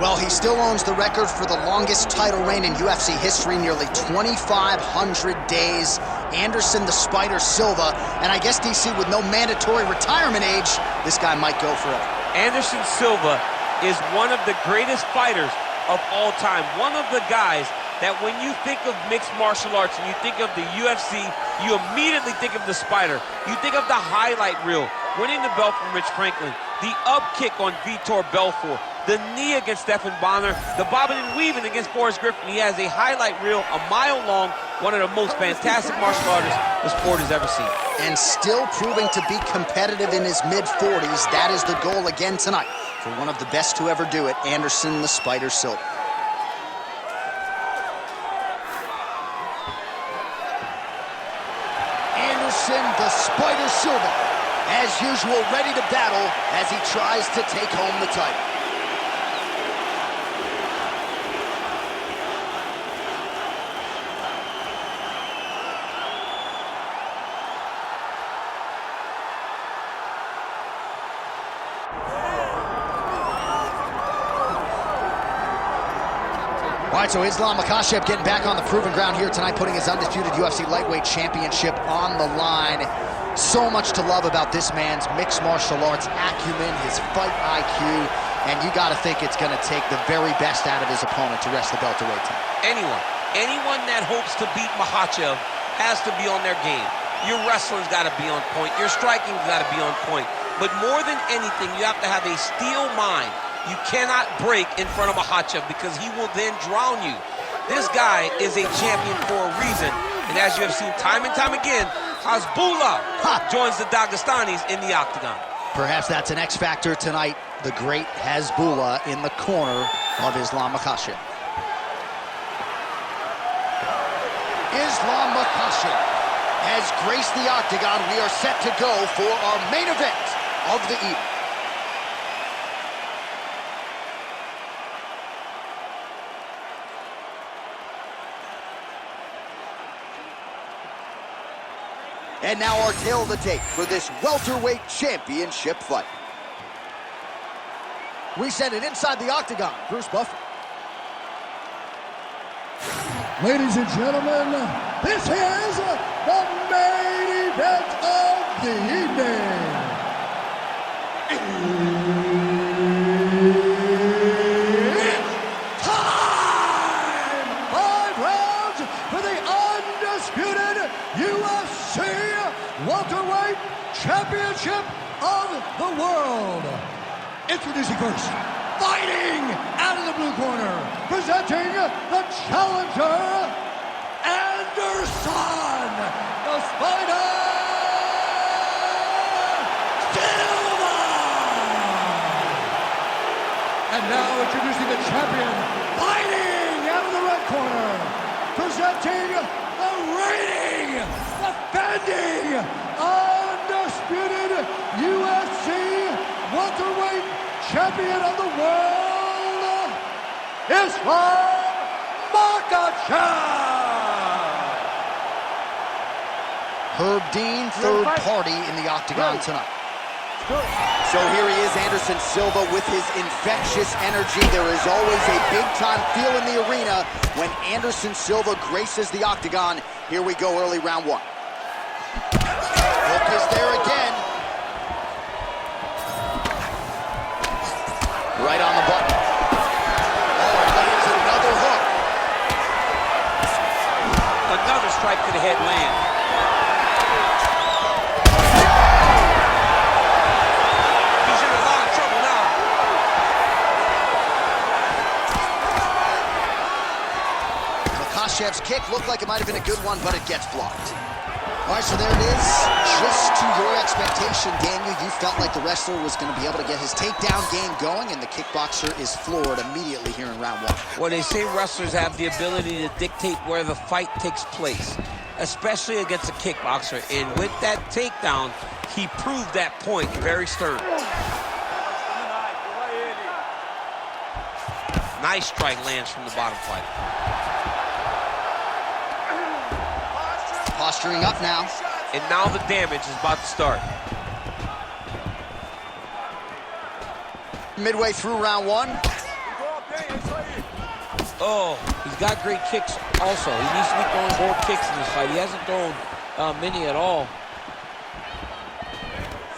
Well, he still owns the record for the longest title reign in UFC history, nearly 2,500 days. Anderson the Spider Silva, and I guess, DC, with no mandatory retirement age, this guy might go forever. Anderson Silva is one of the greatest fighters of all time. One of the guys that when you think of mixed martial arts and you think of the UFC, you immediately think of the Spider. You think of the highlight reel, winning the belt from Rich Franklin, the up kick on Vitor Belfort, the knee against Stephan Bonner, the bobbing and weaving against Forrest Griffin. He has a highlight reel a mile long, one of the most fantastic martial artists the sport has ever seen. And still proving to be competitive in his mid-40s. That is the goal again tonight for one of the best to ever do it, Anderson the Spider Silva. Anderson the Spider Silva, as usual, ready to battle as he tries to take home the title. All right, so Islam Makhachev getting back on the proven ground here tonight, putting his undisputed UFC lightweight championship on the line. So much to love about this man's mixed martial arts acumen, his fight IQ, and you got to think it's going to take the very best out of his opponent to wrest the welterweight title. Anyone that hopes to beat Makhachev has to be on their game. Your wrestling's got to be on point. Your striking's got to be on point. But more than anything, you have to have a steel mind. You cannot break in front of Makhachev because he will then drown you. This guy is a champion for a reason. And as you have seen time and time again, Hasbullah joins the Dagestanis in the octagon. Perhaps that's an X factor tonight. The great Hasbullah in the corner of Islam Makhachev. Islam Makhachev has graced the octagon. We are set to go for our main event of the evening. And now our tale of the tape for this welterweight championship fight. We send it inside the octagon. Bruce Buffer. Ladies and gentlemen, this is the main event of the evening. It's time! 5 rounds for the undisputed UFC welterweight championship of the world. Introducing first, fighting out of the blue corner, presenting the challenger, Anderson the Spider Silva. And now introducing the champion, fighting out of the red corner, presenting the reigning, defending, undisputed UFC welterweight champion of the world, Islam Makhachev. Herb Dean, third party in the octagon tonight. So here he is, Anderson Silva, with his infectious energy. There is always a big-time feel in the arena when Anderson Silva graces the octagon. Here we go, early round one. Hook is there again. Right on the button. Oh, lands another hook. Another strike to the head land. He's in a lot of trouble now. Makhachev's kick looked like it might have been a good one, but it gets blocked. All right, so there it is. Just to your expectation, Daniel, you felt like the wrestler was going to be able to get his takedown game going, and the kickboxer is floored immediately here in round one. Well, they say wrestlers have the ability to dictate where the fight takes place, especially against a kickboxer. And with that takedown, he proved that point very stern. Nice strike lands from the bottom fight. Posturing up now. And now the damage is about to start. Midway through round one. Oh, he's got great kicks also. He needs to be throwing more kicks in this fight. He hasn't thrown many at all.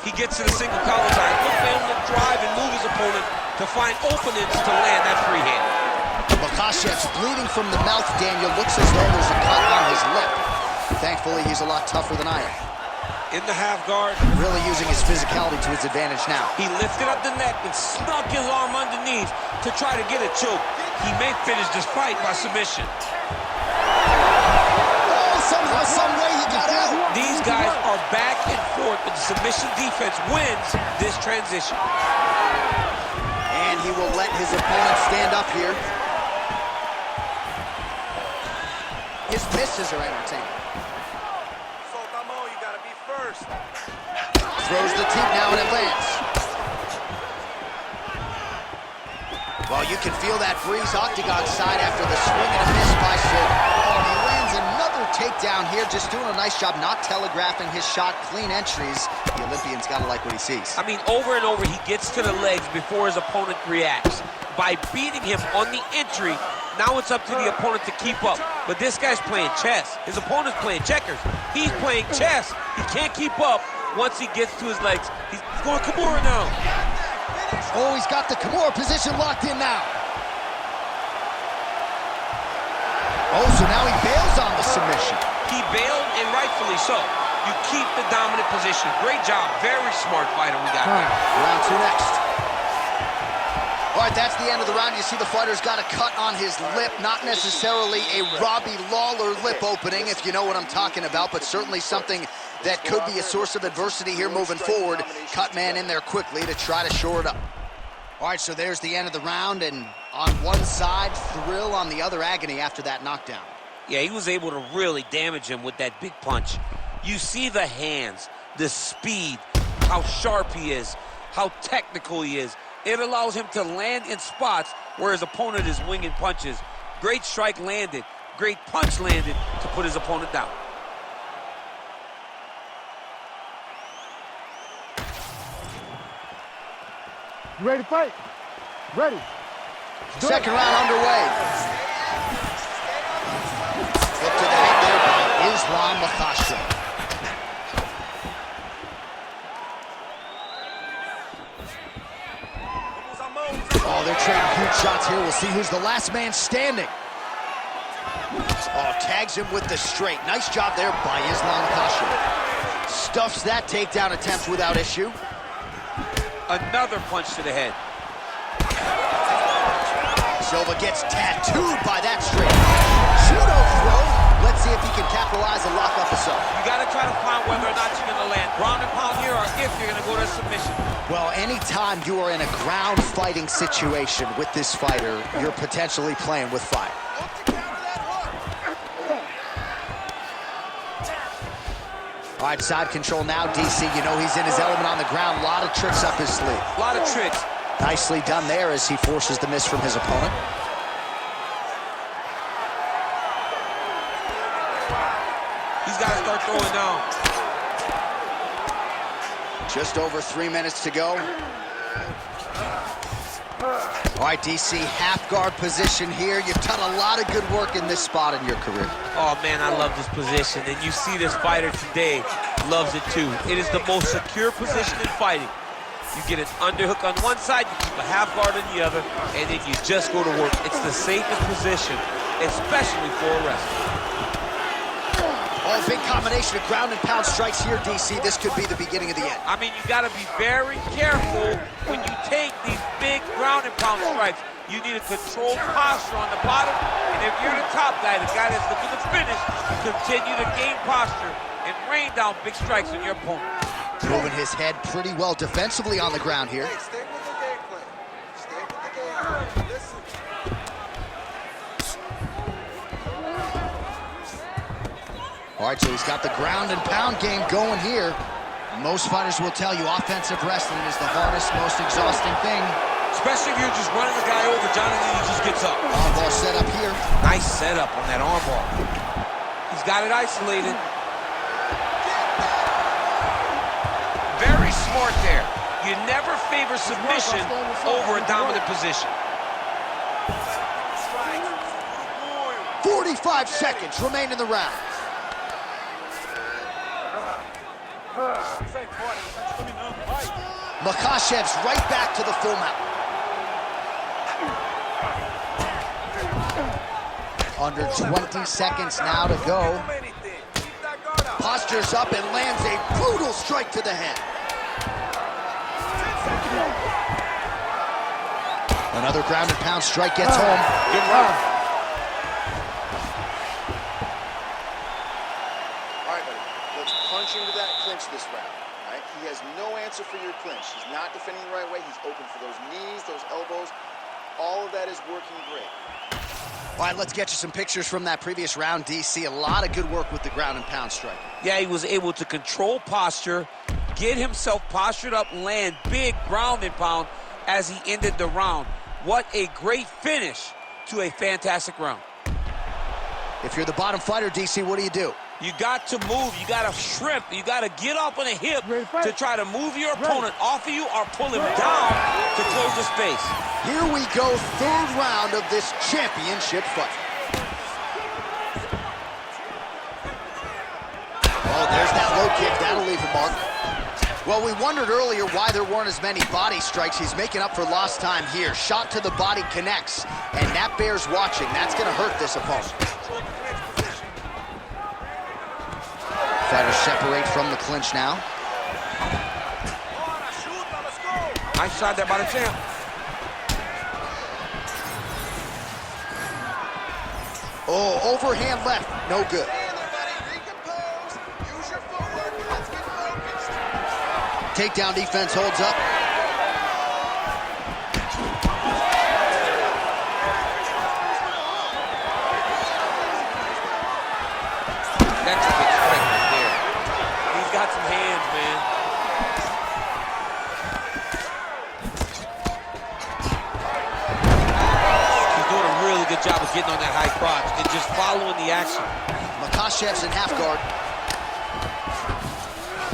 He gets to the single collar time. Look for him to drive and move his opponent to find openings to land that free hand. Makhachev's bleeding from the mouth, Daniel. Looks as though there's a cut on his lip. Thankfully, he's a lot tougher than I am. In the half guard. Really using his physicality to his advantage now. He lifted up the neck and snuck his arm underneath to try to get a choke. He may finish this fight by submission. Oh, somehow, some way he got out. These guys are back and forth, but the submission defense wins this transition. And he will let his opponent stand up here. His misses are entertaining. Throws the teep now and it lands. Well, you can feel that breeze octagon side after the swing and a miss by Silva. Oh, he lands another takedown here, just doing a nice job not telegraphing his shot. Clean entries. The Olympian's got to like what he sees. I mean, over and over, he gets to the legs before his opponent reacts. By beating him on the entry, now it's up to the opponent to keep up. But this guy's playing chess. His opponent's playing checkers. He's playing chess. He can't keep up. Once he gets to his legs, he's going Kimura now. Oh, he's got the Kimura position locked in now. Oh, so now he bails on the submission. He bailed, and rightfully so. You keep the dominant position. Great job. Very smart fighter we got here. Round two next. All right, that's the end of the round. You see the fighter's got a cut on his lip. Not necessarily a Robbie Lawler lip opening, if you know what I'm talking about, but certainly something that could be a source of adversity here moving forward. Cut man in there quickly to try to shore it up. All right, so there's the end of the round, and on one side, thrill, on the other, agony after that knockdown. Yeah, he was able to really damage him with that big punch. You see the hands, the speed, how sharp he is, how technical he is. It allows him to land in spots where his opponent is winging punches. Great strike landed, great punch landed to put his opponent down. You ready to fight? Ready. Second round underway. Flip to the head there by Islam Makhachev. Oh, they're trading huge shots here. We'll see who's the last man standing. Oh, tags him with the straight. Nice job there by Islam Makhachev. Stuffs that takedown attempt without issue. Another punch to the head. Silva gets tattooed by that straight. Judo throw. Let's see if he can capitalize and lock up a sub. You got to try to find whether or not you're going to land ground and pound here or if you're going to go to submission. Well, anytime you are in a ground fighting situation with this fighter, you're potentially playing with fire. All right, side control now, DC. You know he's in his element on the ground. A lot of tricks up his sleeve. A lot of tricks. Nicely done there as he forces the miss from his opponent. He's got to start throwing now. Just over 3 minutes to go. All right, DC, half guard position here. You've done a lot of good work in this spot in your career. Oh, man, I love this position. And you see this fighter today loves it, too. It is the most secure position in fighting. You get an underhook on one side, you keep a half guard on the other, and then you just go to work. It's the safest position, especially for a wrestler. Oh, big combination of ground and pound strikes here, DC. This could be the beginning of the end. I mean, you got to be very careful when you take these big ground and pound strikes. You need a controlled posture on the bottom, and if you're the top guy, the guy that's looking to finish, continue to gain posture and rain down big strikes on your opponent. Moving his head pretty well defensively on the ground here. Stay with the game plan. Stay with the game plan. Listen. All right, so he's got the ground and pound game going here. Most fighters will tell you offensive wrestling is the hardest, most exhausting thing. Especially if you're just running the guy over, Jonathan, he just gets up. Armbar set up here. Nice setup on that armbar. He's got it isolated. Very smart there. You never favor submission over a dominant position. 45 seconds remain in the round. Makhachev's right back to the full mount. Under 20 seconds now to go. Postures up and lands a brutal strike to the head. Another ground and pound strike gets home. Good round. All right, buddy. Let's punch into that clinch this round. All right? He has no answer for your clinch. He's not defending the right way. He's open for those knees, those elbows. All of that is working great. All right, let's get you some pictures from that previous round, DC. A lot of good work with the ground and pound strike. Yeah, he was able to control posture, get himself postured up, land big ground and pound as he ended the round. What a great finish to a fantastic round. If you're the bottom fighter, DC, what do? You got to move. You got to shrimp. You got to get up on a hip to try to move your opponent off of you or pull him down to close the space. Here we go, third round of this championship fight. Oh, there's that low kick. That'll leave a mark. Well, we wondered earlier why there weren't as many body strikes. He's making up for lost time here. Shot to the body connects, and that bears watching. That's going to hurt this opponent. Fighters separate from the clinch now. Nice shot there by the champ. Oh, overhand left, no good. Takedown defense holds up. That's a big strike right there. He's got some hands, man. He's doing a really good job of getting on that high crotch and just following the action. Makhachev's in half guard.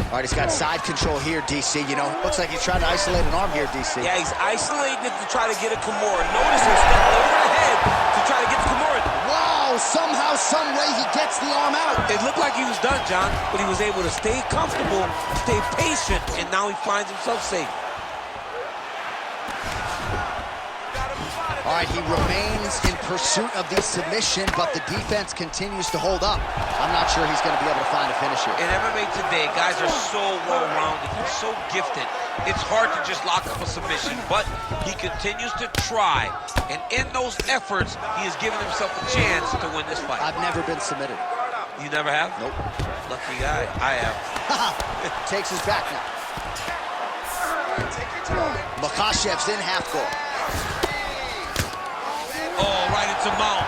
All right, he's got side control here, DC. You know, looks like he's trying to isolate an arm here, DC. Yeah, he's isolating it to try to get a Kimura. Notice he's stepping over the head to try to get the Kimura. Wow, somehow, some way he gets the arm out. It looked like he was done, John, but he was able to stay comfortable, stay patient, and now he finds himself safe. All right, he remains in pursuit of the submission, but the defense continues to hold up. I'm not sure he's going to be able to find a finish here. In MMA today, guys are so well-rounded. They're so gifted. It's hard to just lock up a submission, but he continues to try. And in those efforts, he has given himself a chance to win this fight. I've never been submitted. You never have? Nope. Lucky guy. I have. Takes his back now. Take your time. Makhachev's in half guard. Oh, right into mount.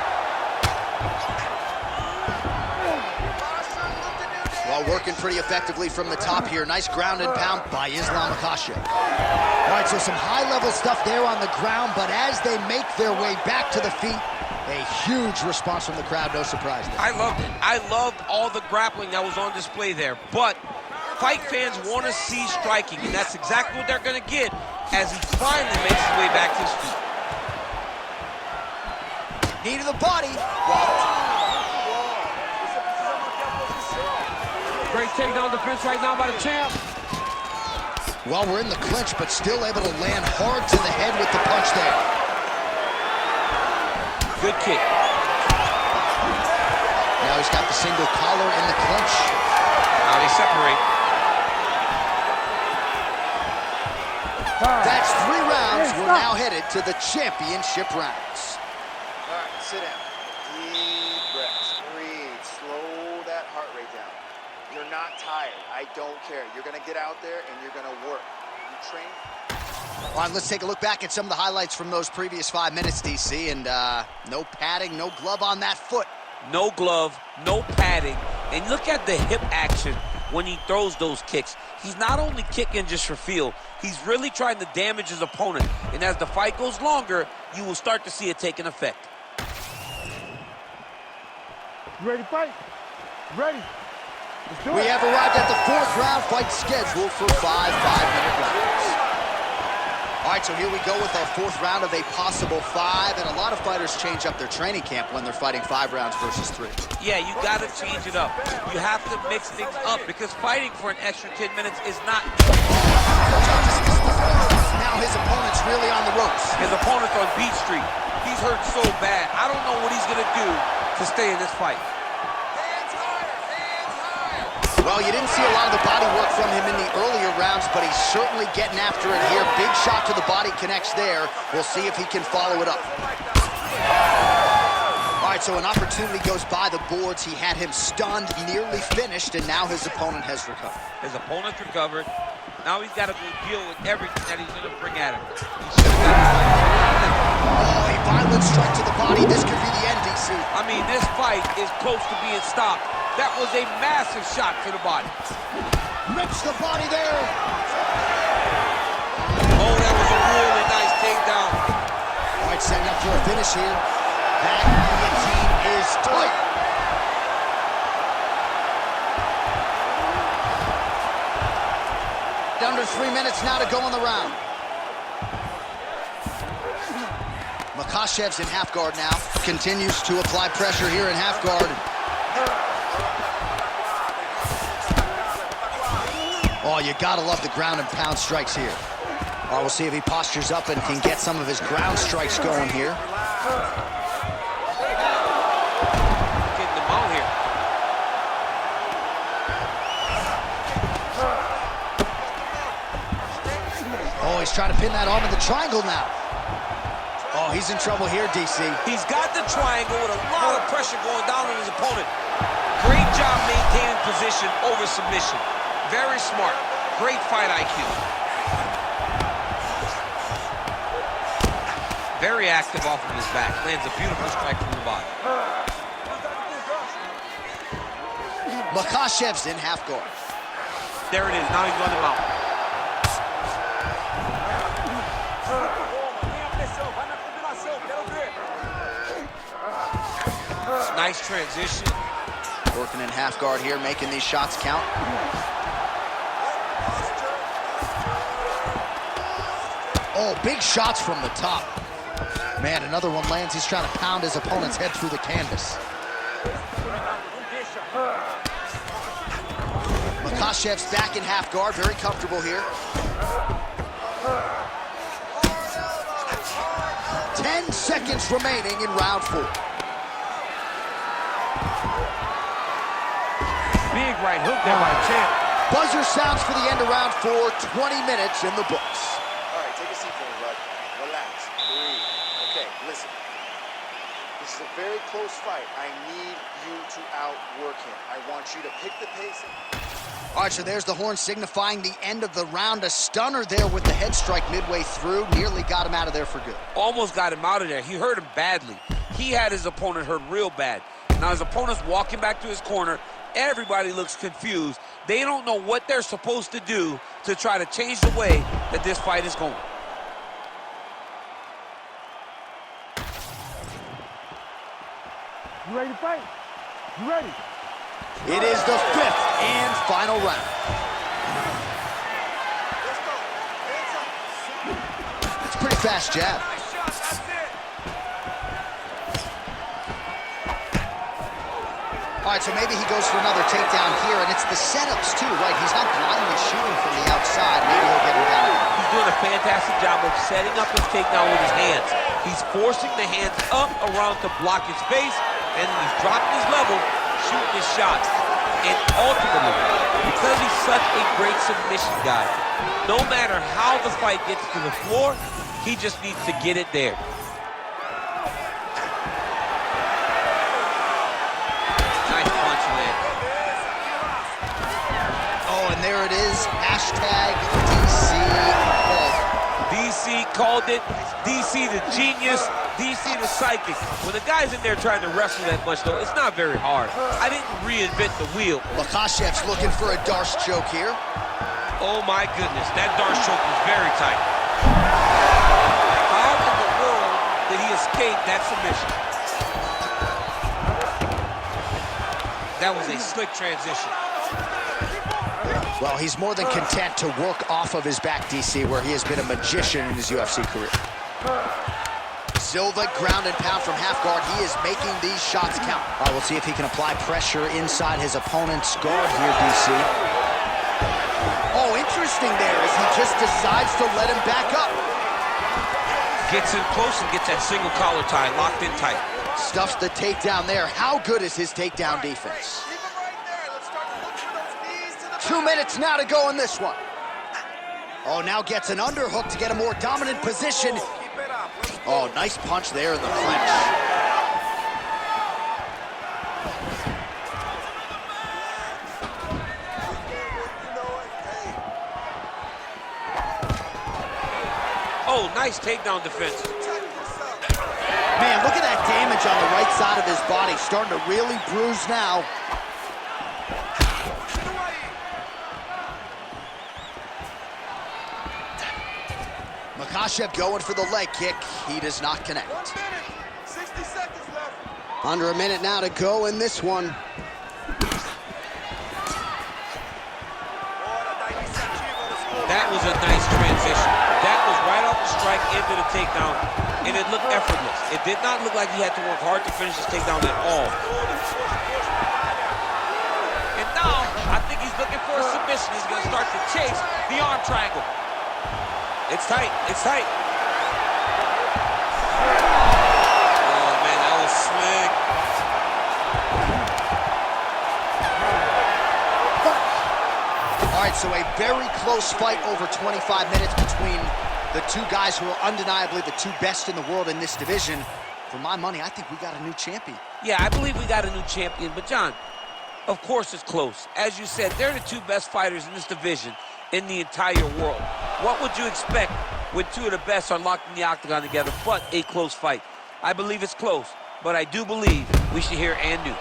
Well, working pretty effectively from the top here. Nice ground and pound by Islam Makhachev. All right, so some high-level stuff there on the ground, but as they make their way back to the feet, a huge response from the crowd, no surprise there. I loved it. I loved all the grappling that was on display there, but fight fans want to see striking, and that's exactly what they're going to get as he finally makes his way back to his feet. Knee to the body. Great takedown defense right now by the champ. Well, we're in the clinch, but still able to land hard to the head with the punch there. Good kick. Now he's got the single collar in the clinch. Now they separate. That's 3 rounds. We're now headed to the championship rounds. All right, sit down. Deep breaths. Breathe. Slow that heart rate down. You're not tired. I don't care. You're going to get out there and you're going to work. You train. All right, let's take a look back at some of the highlights from those previous 5 minutes, DC. And no padding, no glove on that foot. No glove, no padding. And look at the hip action when he throws those kicks. He's not only kicking just for feel, he's really trying to damage his opponent. And as the fight goes longer, you will start to see it taking effect. You ready to fight? Ready. Let's do it. We have arrived at the 4th round, fight scheduled for 5 5-minute rounds. All All right, so here we go with our fourth round of a possible 5, and a lot of fighters change up their training camp when they're fighting 5 rounds versus 3. Yeah, you got to change it up. You have to mix things up because fighting for an extra 10 minutes is not... Now his opponent's really on the ropes. His opponent's on Beat Street. He's hurt so bad. I don't know what he's going to do to stay in this fight. Well, you didn't see a lot of the body work from him in the earlier rounds, but he's certainly getting after it here. Big shot to the body connects there. We'll see if he can follow it up. All right, so an opportunity goes by the boards. He had him stunned, nearly finished, and now his opponent has recovered. His opponent's recovered. Now he's got to go deal with everything that he's going to bring at him. Oh, a violent strike to the body. This could be the end, DC. I mean, this fight is close to being stopped. That was a massive shot to the body. Rips the body there. Oh, that was a really nice takedown. All right, setting up for a finish here. That guillotine is tight. Under 3 minutes now to go in the round. Makhachev's in half guard now. Continues to apply pressure here in half guard. Oh, you gotta love the ground and pound strikes here. All right, we'll see if he postures up and can get some of his ground strikes going here. Getting them out here. Oh, he's trying to pin that arm in the triangle now. Oh, he's in trouble here, DC. He's got the triangle with a lot of pressure going down on his opponent. Great job maintaining position over submission. Very smart. Great fight IQ. Very active off of his back. Lands a beautiful strike from the bottom. Makhachev's in half guard. There it is. Now he's on the mount. Nice transition. Working in half guard here, making these shots count. Oh, big shots from the top. Man, another one lands. He's trying to pound his opponent's head through the canvas. Makhachev's back in half guard, very comfortable here. 10 seconds remaining in round 4. Big right hook there by Champ. Buzzer sounds for the end of round 4, 20 minutes in the books. All right, take a seat for me, bud. Relax, breathe. Okay, listen. This is a very close fight. I need you to outwork him. I want you to pick the pace. All right, so there's the horn signifying the end of the round. A stunner there with the head strike midway through. Nearly got him out of there for good. Almost got him out of there. He hurt him badly. He had his opponent hurt real bad. Now his opponent's walking back to his corner. Everybody looks confused. They don't know what they're supposed to do to try to change the way that this fight is going. You ready to fight? You ready? It is the 5th and final round. It's a pretty fast jab. All right, so maybe he goes for another takedown here, and it's the setups too, right? He's not blindly shooting from the outside. Maybe he'll get him down. He's doing a fantastic job of setting up his takedown with his hands. He's forcing the hands up around to block his face, and he's dropping his level, shooting his shots. And ultimately, because he's such a great submission guy, no matter how the fight gets to the floor, he just needs to get it there. And there it is, hashtag DC called. DC called it, DC the genius, DC the psychic. When the guy's in there trying to wrestle that much, though, it's not very hard. I didn't reinvent the wheel. Makhachev's looking for a Darce choke here. Oh my goodness, that Darce choke was very tight. How in the world did he escape that submission? That was a slick transition. Well, he's more than content to work off of his back, DC, where he has been a magician in his UFC career. Silva, ground and pound from half guard. He is making these shots count. All right, we'll see if he can apply pressure inside his opponent's guard here, DC. Oh, interesting there as he just decides to let him back up. Gets in close and gets that single collar tie locked in tight. Stuffs the takedown there. How good is his takedown defense? 2 minutes now to go in this one. Oh, now gets an underhook to get a more dominant position. Oh, nice punch there in the clinch. Oh, nice takedown defense. Man, look at that damage on the right side of his body. Starting to really bruise now. Makhachev going for the leg kick. He does not connect. 1 minute, 60 seconds left. Under a minute now to go in this one. That was a nice transition. That was right off the strike into the takedown, and it looked effortless. It did not look like he had to work hard to finish his takedown at all. And now, I think he's looking for a submission. He's going to start to chase the arm triangle. It's tight. It's tight. Oh, man, that was slick. All right, so a very close fight over 25 minutes between the two guys who are undeniably the two best in the world in this division. For my money, I think we got a new champion. Yeah, I believe we got a new champion. But, John, of course it's close. As you said, they're the two best fighters in this division in the entire world. What would you expect when two of the best are locked in the octagon together, but a close fight? I believe it's close, but I do believe we should hear and new.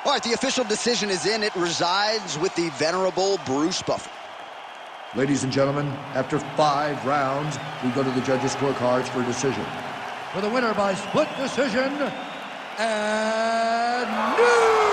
All right, the official decision is in. It resides with the venerable Bruce Buffer. Ladies and gentlemen, after 5 rounds, we go to the judges' scorecards for a decision. For the winner by split decision, and new